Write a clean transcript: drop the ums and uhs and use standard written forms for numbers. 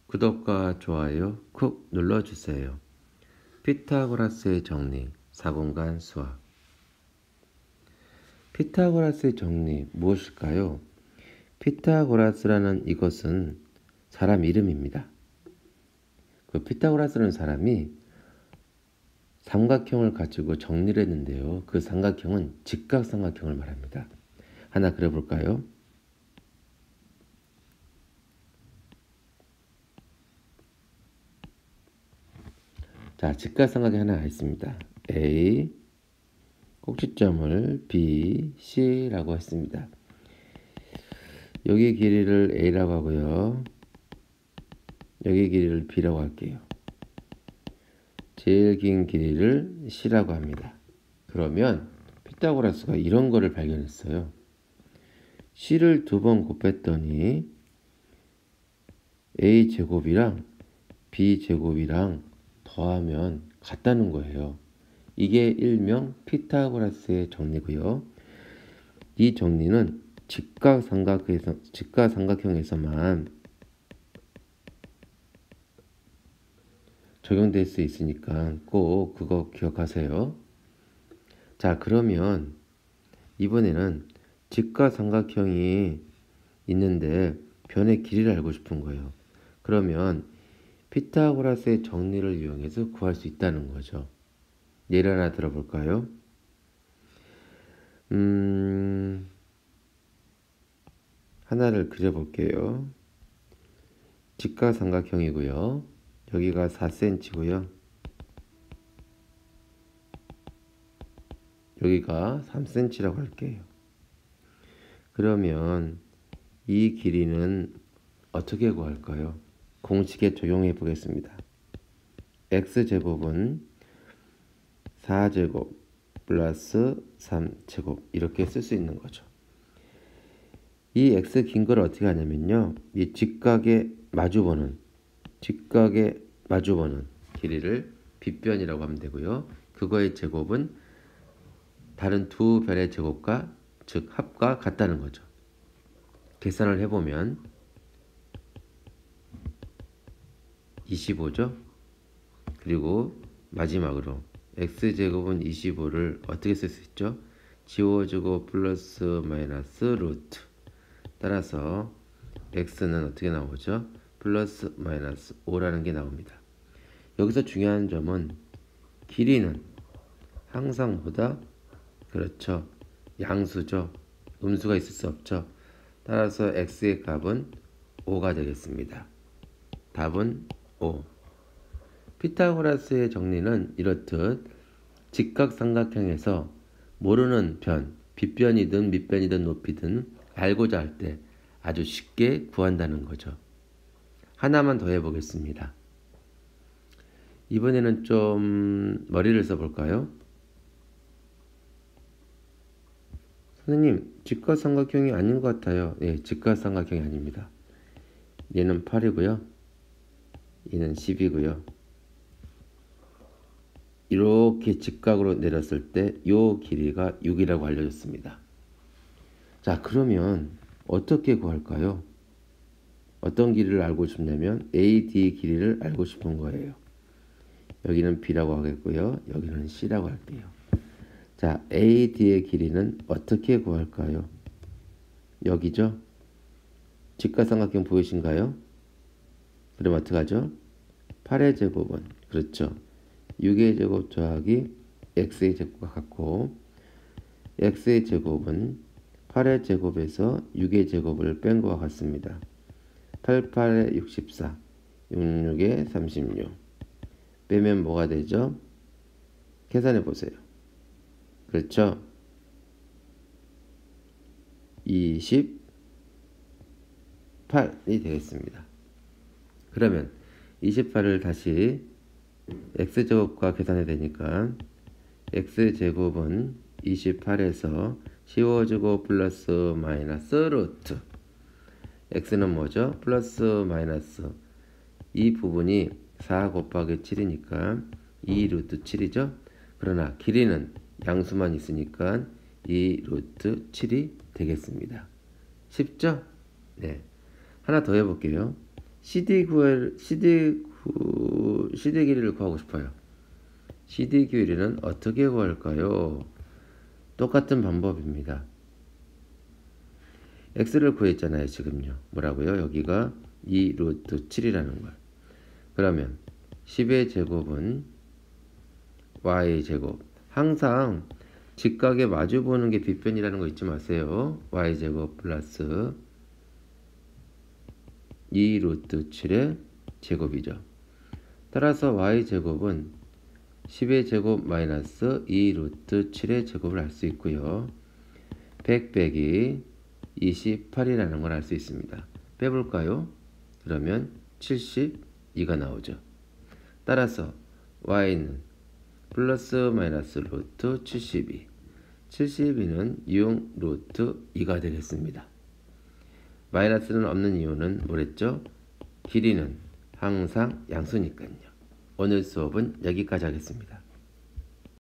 구독과 좋아요 쿡 눌러주세요. 피타고라스의 정리, 4공간 수학. 피타고라스의 정리 무엇일까요? 피타고라스라는 이것은 사람 이름입니다. 그 피타고라스라는 사람이 삼각형을 가지고 정리를 했는데요. 그 삼각형은 직각삼각형을 말합니다. 하나 그려볼까요? 자, 직각삼각형이 하나 있습니다. A, 꼭지점을 B, C라고 했습니다. 여기 길이를 A라고 하고요. 여기 길이를 B라고 할게요. 제일 긴 길이를 C라고 합니다. 그러면 피타고라스가 이런 거를 발견했어요. C를 2번 곱했더니 A제곱이랑 B제곱이랑 더하면 같다는 거예요. 이게 일명 피타고라스의 정리고요. 이 정리는 직각삼각형에서만 적용될 수 있으니까 꼭 그거 기억하세요. 자, 그러면 이번에는 직각삼각형이 있는데 변의 길이를 알고 싶은 거예요. 그러면 피타고라스의 정리를 이용해서 구할 수 있다는 거죠. 예를 하나 들어볼까요? 하나를 그려볼게요. 직각삼각형이고요. 여기가 4cm고요. 여기가 3cm라고 할게요. 그러면 이 길이는 어떻게 구할까요? 공식에 적용해 보겠습니다. x제곱은 4제곱 플러스 3제곱 이렇게 쓸 수 있는 거죠. 이 x 긴 걸 어떻게 하냐면요. 이 직각에 마주보는 길이를 빗변이라고 하면 되고요. 그거의 제곱은 다른 두 변의 제곱과 즉 합과 같다는 거죠. 계산을 해보면 25죠. 그리고 마지막으로 x제곱은 25를 어떻게 쓸 수 있죠? 지워주고 플러스 마이너스 루트. 따라서 x는 어떻게 나오죠? 플러스 마이너스 5라는 게 나옵니다. 여기서 중요한 점은 길이는 항상 보다 그렇죠. 양수죠. 음수가 있을 수 없죠. 따라서 x의 값은 5가 되겠습니다. 답은 5. 피타고라스의 정리는 이렇듯 직각삼각형에서 모르는 변, 빗변이든 밑변이든 높이든 알고자 할 때 아주 쉽게 구한다는 거죠. 하나만 더 해보겠습니다. 이번에는 좀 머리를 써볼까요? 선생님, 직각삼각형이 아닌 것 같아요. 네, 직각삼각형이 아닙니다. 얘는 8이고요. 얘는 10이고요. 이렇게 직각으로 내렸을 때 이 길이가 6이라고 알려졌습니다. 자, 그러면 어떻게 구할까요? 어떤 길이를 알고 싶냐면 AD 길이를 알고 싶은 거예요. 여기는 B라고 하겠고요. 여기는 C라고 할게요. 자, AD의 길이는 어떻게 구할까요? 여기죠? 직각삼각형 보이신가요? 그럼 어떡하죠? 8의 제곱은 그렇죠. 6의 제곱 더하기 x의 제곱과 같고 x의 제곱은 8의 제곱에서 6의 제곱을 뺀 것과 같습니다. 8, 8에 64, 66에 36 빼면 뭐가 되죠? 계산해 보세요. 그렇죠? 28이 되겠습니다. 그러면 28을 다시 x제곱과 계산해야 되니까 x제곱은 28에서 씌워주고 플러스 마이너스 루트. x는 뭐죠? 플러스 마이너스 이 부분이 4 곱하기 7이니까 2 루트 7이죠. 그러나 길이는 양수만 있으니까 2 루트 7이 되겠습니다. 쉽죠? 네. 하나 더 해볼게요. CD 길이를 구하고 싶어요. CD 길이는 어떻게 구할까요? 똑같은 방법입니다. x를 구했잖아요. 지금요. 뭐라고요? 여기가 2 루트 7이라는 걸. 그러면 10의 제곱은 y의 제곱. 항상 직각에 마주보는 게 빗변이라는 거 잊지 마세요. y제곱 플러스 2 루트 7의 제곱이죠. 따라서 y제곱은 10의 제곱 마이너스 2 루트 7의 제곱을 알 수 있고요. 100 빼기 28이라는 걸 알 수 있습니다. 빼볼까요? 그러면 72가 나오죠. 따라서 y는 플러스 마이너스 루트 72. 72는 6 루트 2가 되겠습니다. 마이너스는 없는 이유는 뭐랬죠? 길이는 항상 양수니까요. 오늘 수업은 여기까지 하겠습니다.